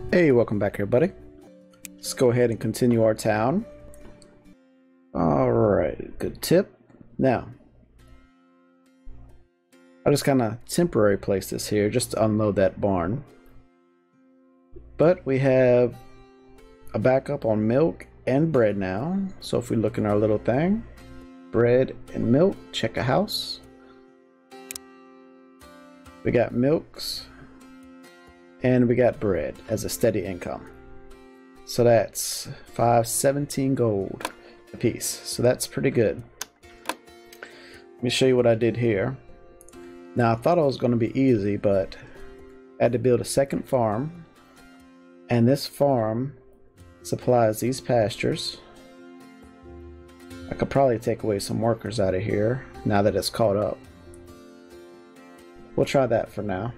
Hey, welcome back everybody. Let's go ahead and continue our town. Alright, good tip. Now, I just kind of temporary place this here just to unload that barn. But we have a backup on milk and bread now. So if we look in our little thing, bread and milk, check a house. We got milks and we got bread as a steady income. So that's 517 gold a piece. So that's pretty good. Let me show you what I did here. Now I thought it was going to be easy, but I had to build a second farm, and this farm supplies these pastures. I could probably take away some workers out of here now that it's caught up. We'll try that for now.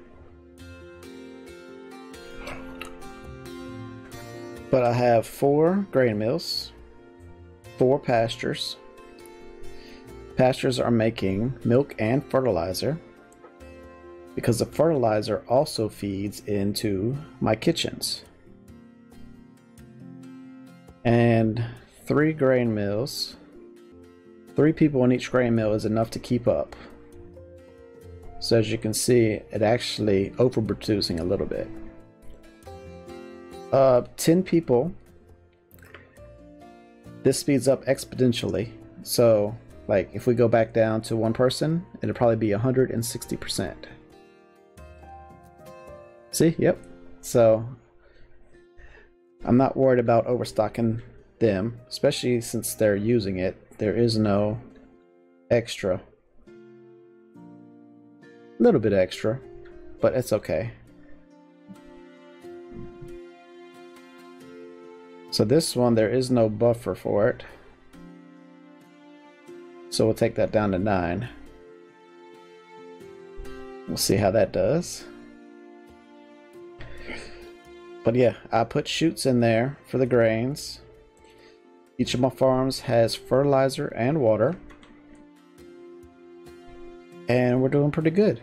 But I have 4 grain mills, 4 pastures. Pastures are making milk and fertilizer, because the fertilizer also feeds into my kitchens. And 3 grain mills. 3 people in each grain mill is enough to keep up. So as you can see, it actually overproducing a little bit. 10 people, this speeds up exponentially. So like if we go back down to 1 person, it'll probably be 160%. See? Yep. So I'm not worried about overstocking them, especially since they're using it. There is no extra. A little bit extra, but it's okay. So this one, there is no buffer for it. So we'll take that down to 9. We'll see how that does. But yeah, I put chutes in there for the grains. Each of my farms has fertilizer and water. And we're doing pretty good.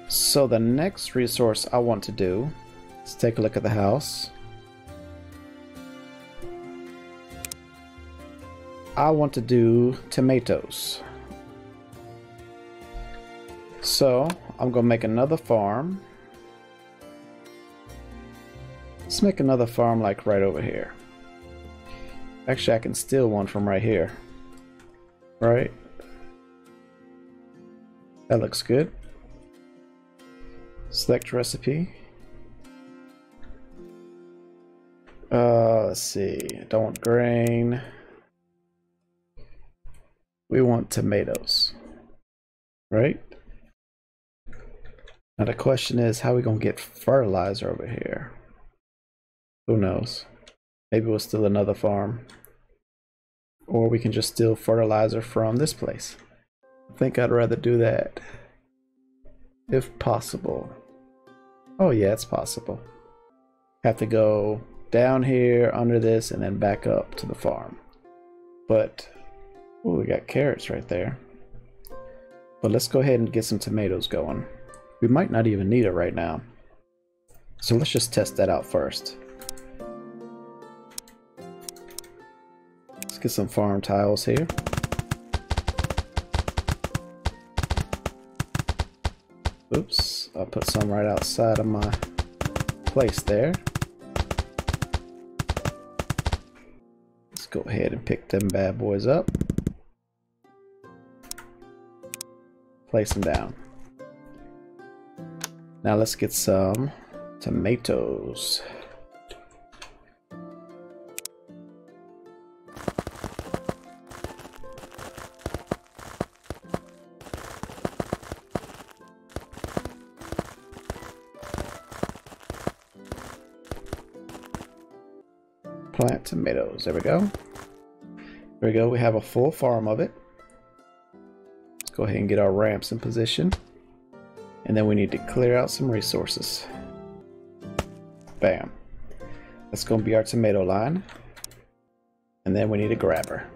So the next resource I want to do, let's take a look at the house. I want to do tomatoes. So I'm going to make another farm. Let's make another farm like right over here. Actually, I can steal one from right here. Right? That looks good. Select recipe. Let's see. Don't want grain. We want tomatoes. Right? Now the question is, how are we gonna get fertilizer over here? Who knows? Maybe we'll steal another farm. Or we can just steal fertilizer from this place. I think I'd rather do that. If possible. Oh yeah, it's possible. Have to go down here under this and then back up to the farm. But oh, we got carrots right there. But let's go ahead and get some tomatoes going. We might not even need it right now. So let's just test that out first. Let's get some farm tiles here. Oops, I'll put some right outside of my place there. Let's go ahead and pick them bad boys up. Place them down. Now let's get some tomatoes. Plant tomatoes. There we go. There we go. We have a full farm of it. Let's go ahead and get our ramps in position. And then we need to clear out some resources. Bam. That's going to be our tomato line. And then we need a grabber.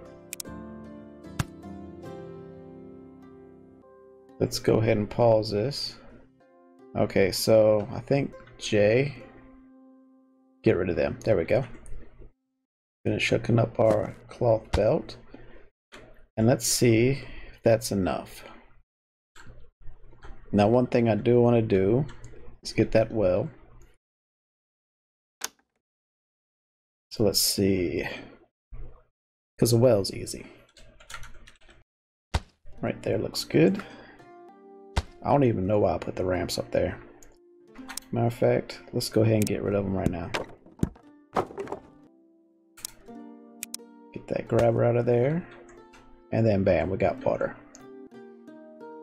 Let's go ahead and pause this. Okay, so I think J, get rid of them. There we go. Finish hooking up our cloth belt. And let's see if that's enough. Now, one thing I do want to do is get that well. So let's see. Because a well's easy. Right there looks good. I don't even know why I put the ramps up there. Matter of fact, let's go ahead and get rid of them right now. Get that grabber out of there. And then bam, we got water.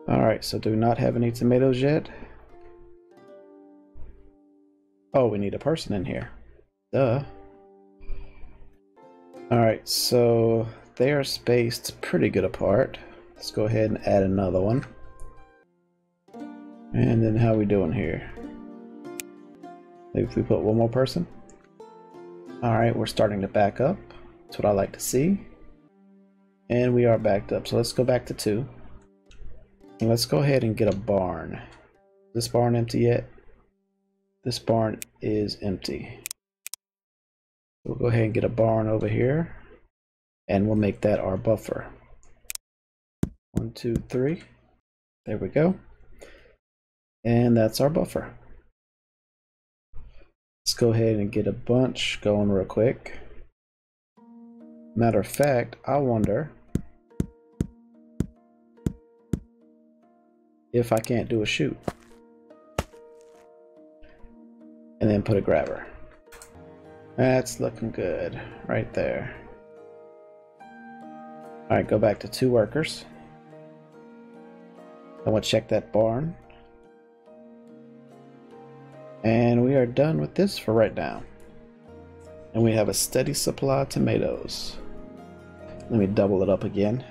Alright, so do we not have any tomatoes yet? Oh, we need a person in here. Duh. Alright, so they are spaced pretty good apart. Let's go ahead and add another one. And then how we doing here? Maybe if we put one more person? Alright, we're starting to back up. That's what I like to see. And we are backed up. So let's go back to 2. And let's go ahead and get a barn. Is this barn empty yet? This barn is empty. We'll go ahead and get a barn over here. And we'll make that our buffer. 1, 2, 3. There we go. And that's our buffer. Let's go ahead and get a bunch going real quick. Matter of fact, I wonder if I can't do a chute. And then put a grabber. That's looking good right there. Alright, go back to 2 workers. I want to check that barn. And we are done with this for right now. And we have a steady supply of tomatoes. Let me double it up again.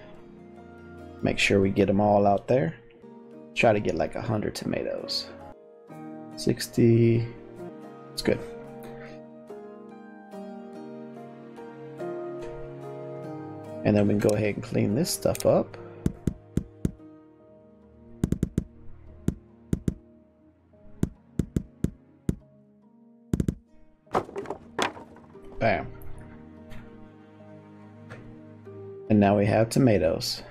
Make sure we get them all out there. Try to get like 100 tomatoes. 60. It's good. And then we can go ahead and clean this stuff up. Bam. And now we have tomatoes.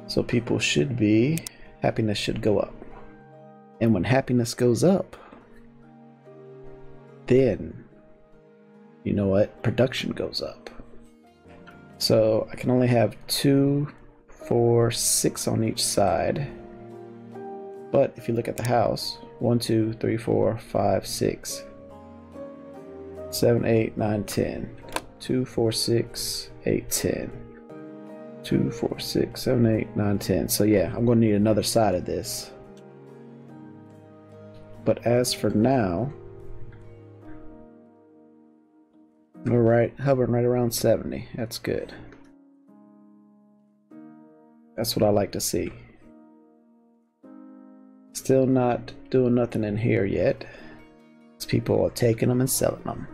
So people should be, happiness should go up. And when happiness goes up, then, you know what, production goes up. So I can only have 2, 4, 6 on each side. But if you look at the house, 1, 2, 3, 4, 5, 6. 7, 8, 9, 10. 2, 4, 6, 8, 10. 2, 4, 6, 7, 8, 9, 10. So yeah, I'm going to need another side of this. But as for now, we're hovering right around 70. That's good. That's what I like to see. Still not doing nothing in here yet. People are taking them and selling them.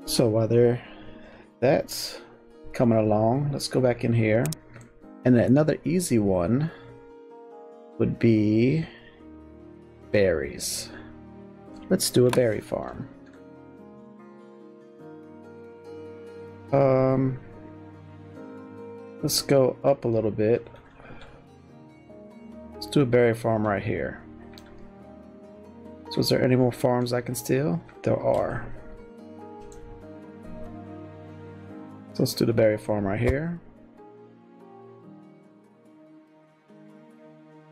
So while that's coming along, let's go back in here. And another easy one would be berries. Let's do a berry farm. Let's go up a little bit. Let's do a berry farm right here. So is there any more farms I can steal? There are. So let's do the berry farm right here.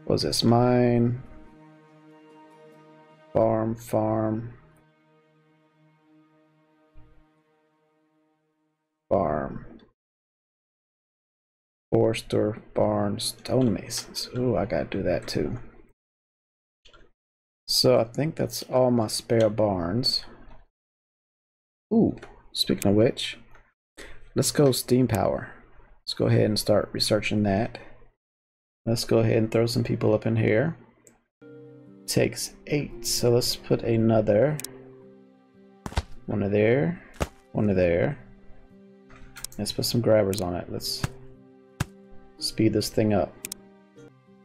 What was this? Mine. Farm. Farm. Forester, barn, stonemasons. Ooh, I gotta do that too. So I think that's all my spare barns. Ooh, speaking of which, let's go steam power. Let's go ahead and start researching that. Let's go ahead and throw some people up in here. Takes 8, so let's put another one of there, one of there. Let's put some grabbers on it. Let's speed this thing up.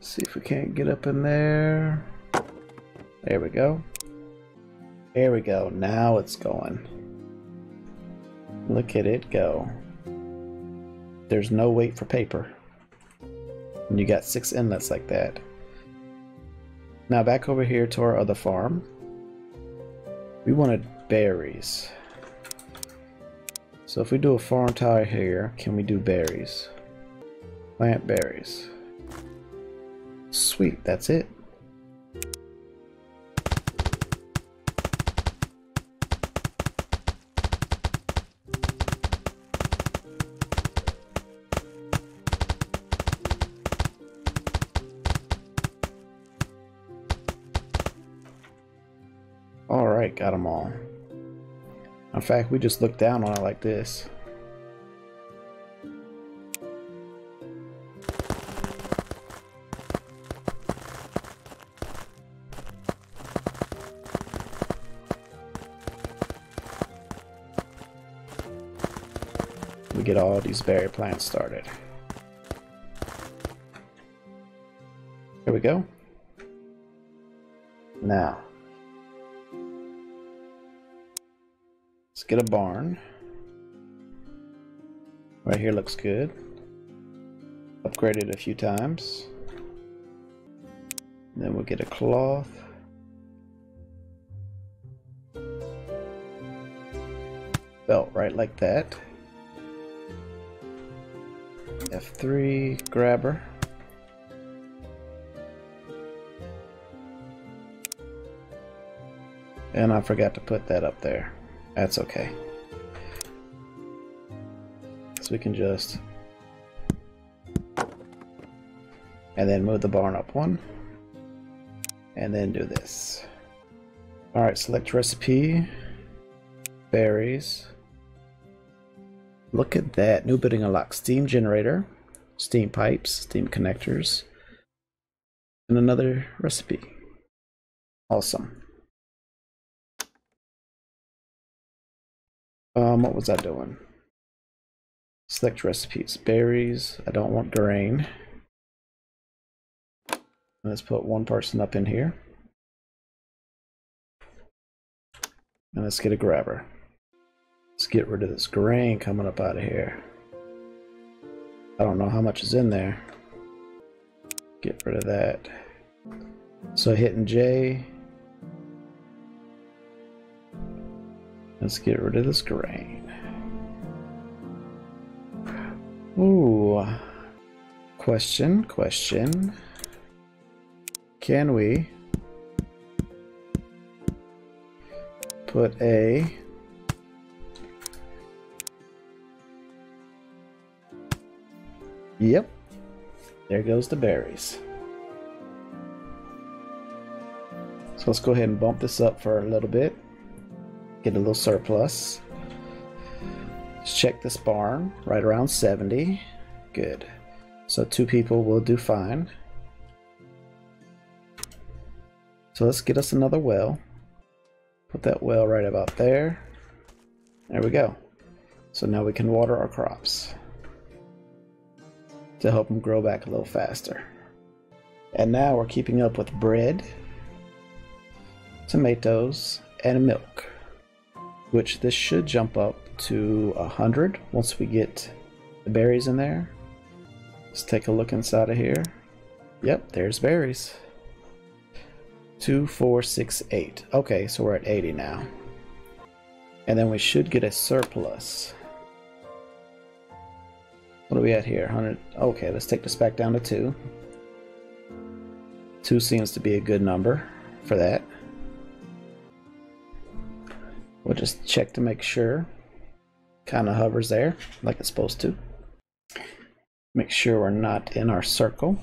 See if we can't get up in there. There we go. There we go. Now it's going. Look at it go. There's no wait for paper. And you got 6 inlets like that. Now back over here to our other farm. We wanted berries. So if we do a farm tile here, can we do berries? Plant berries. Sweet, that's it. Alright, got them all. In fact, we just look down on it like this. We get all these berry plants started. Here we go. Now, let's get a barn. Right here looks good. Upgrade it a few times. Then we'll get a cloth. Belt right like that. F3 grabber. And I forgot to put that up there. That's okay. So we can just... and then move the barn up one. And then do this. Alright, select recipe. Berries. Look at that. New building unlocked. Steam generator. Steam pipes. Steam connectors. And another recipe. Awesome. What was I doing? Select recipes. Berries. I don't want grain. Let's put one person up in here. And let's get a grabber. Let's get rid of this grain coming up out of here. I don't know how much is in there. Get rid of that. So hitting J. Let's get rid of this grain. Ooh. Question. Can we put a yep, there goes the berries. So let's go ahead and bump this up for a little bit. Get a little surplus. Let's check this barn, right around 70. Good. So 2 people will do fine. So let's get us another well. Put that well right about there. There we go. So now we can water our crops to help them grow back a little faster. And now we're keeping up with bread, tomatoes, and milk, which this should jump up to 100 once we get the berries in there. Let's take a look inside of here. Yep, there's berries. 2, 4, 6, 8. Okay, so we're at 80 now. And then we should get a surplus. What are we at here? 100. Okay, let's take this back down to 2. 2 seems to be a good number for that. We'll just check to make sure. Kind of hovers there like it's supposed to. Make sure we're not in our circle.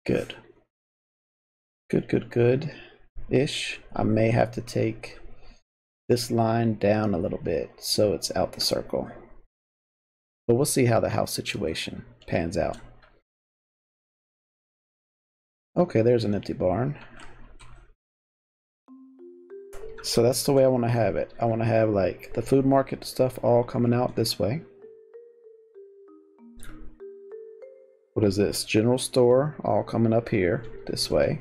Good. Good-ish. I may have to take this line down a little bit so it's out the circle. But we'll see how the house situation pans out. Okay, there's an empty barn. So that's the way I want to have it. I want to have like the food market stuff all coming out this way. What is this? General store, all coming up here, this way.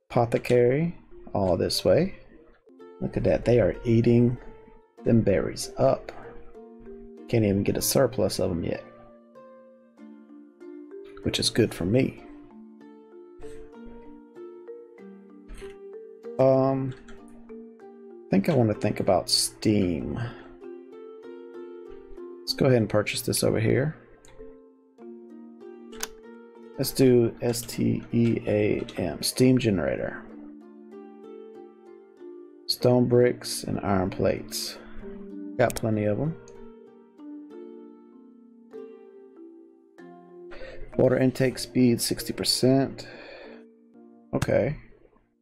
Apothecary, all this way. Look at that, they are eating them berries up. Can't even get a surplus of them yet, which is good for me. I think I want to think about Steam. Let's go ahead and purchase this over here. Let's do STEAM, steam generator. Stone bricks and iron plates. Got plenty of them. Water intake speed 60%. Okay,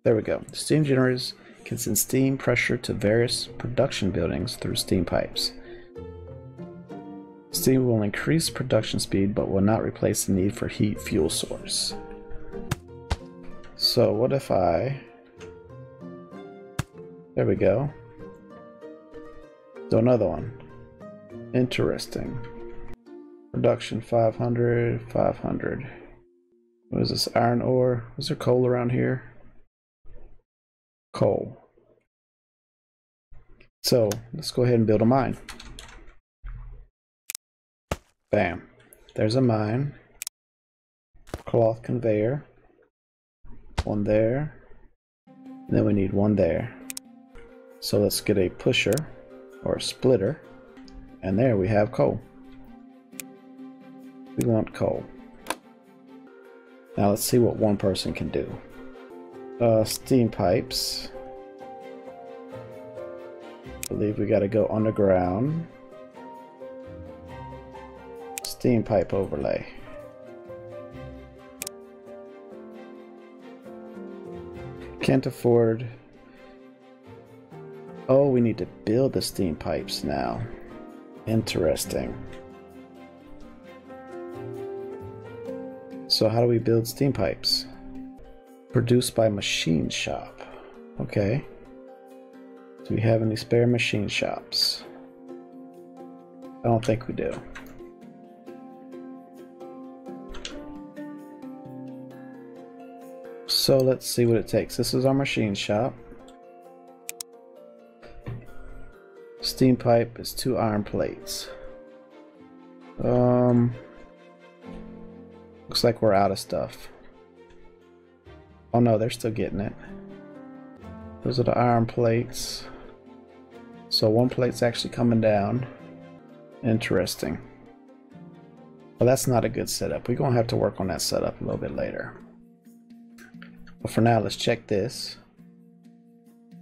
there we go. Steam generators can send steam pressure to various production buildings through steam pipes. Steam will increase production speed but will not replace the need for heat fuel source. So what if I... There we go. Do another one. Interesting. Production 500, 500. What is this? Iron ore? Is there coal around here? Coal. So let's go ahead and build a mine. Bam. There's a mine. Cloth conveyor. One there. And then we need one there. So let's get a pusher or a splitter. And there we have coal. We want coal. Now let's see what one person can do. Steam pipes. I believe we gotta go underground. Steam pipe overlay. Can't afford... Oh, we need to build the steam pipes now. Interesting. So how do we build steam pipes? Produced by machine shop. Okay. Do we have any spare machine shops? I don't think we do. So let's see what it takes. This is our machine shop. Steam pipe is 2 iron plates. Looks like we're out of stuff. Oh no, they're still getting it. Those are the iron plates. So one plate's actually coming down. Interesting. Well, that's not a good setup. We're gonna have to work on that setup a little bit later. But for now, let's check this.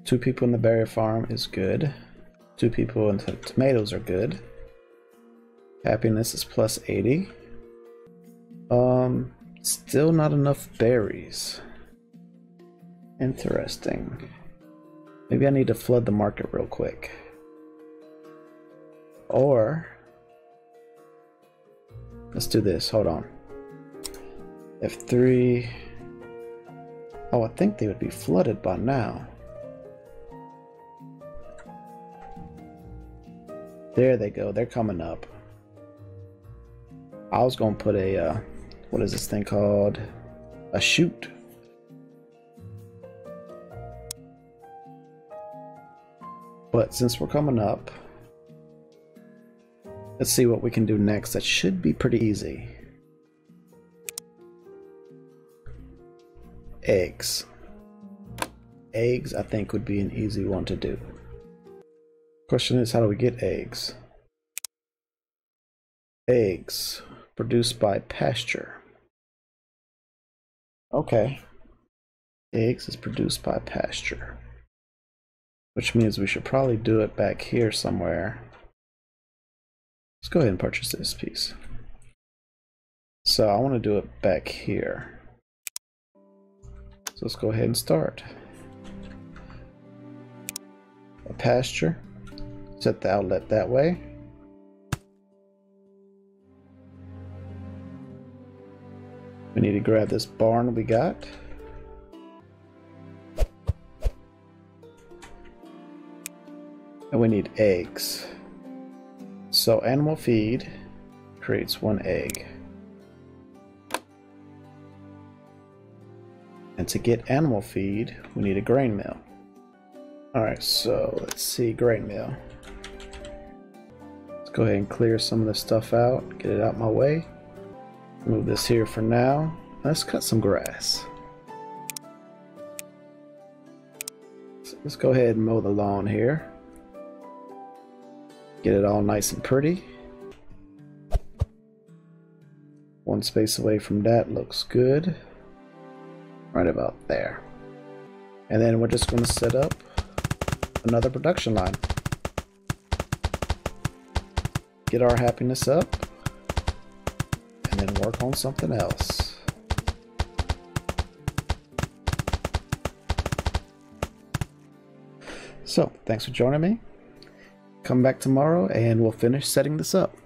2 people in the berry farm is good. 2 people in the tomatoes are good. Happiness is plus 80. Still not enough berries. Interesting. Maybe I need to flood the market real quick. Or let's do this. Hold on. F3. Oh, I think they would be flooded by now. There they go. They're coming up. I was going to put a, what is this thing called? A chute. But since we're coming up, let's see what we can do next. That should be pretty easy. Eggs. Eggs, I think, would be an easy one to do. Question is, how do we get eggs? Eggs produced by pasture. Okay. Eggs is produced by pasture. Which means we should probably do it back here somewhere. Let's go ahead and purchase this piece. So I want to do it back here. So let's go ahead and start. A pasture. Set the outlet that way. We need to grab this barn we got. And we need eggs. So animal feed creates 1 egg. And to get animal feed, we need a grain mill. Alright, so let's see, grain mill. Let's go ahead and clear some of this stuff out, get it out my way. Move this here for now. Let's cut some grass. So let's go ahead and mow the lawn here. Get it all nice and pretty. One space away from that looks good. Right about there. And then we're just going to set up another production line. Get our happiness up. And then work on something else. So, thanks for joining me. Come back tomorrow and we'll finish setting this up.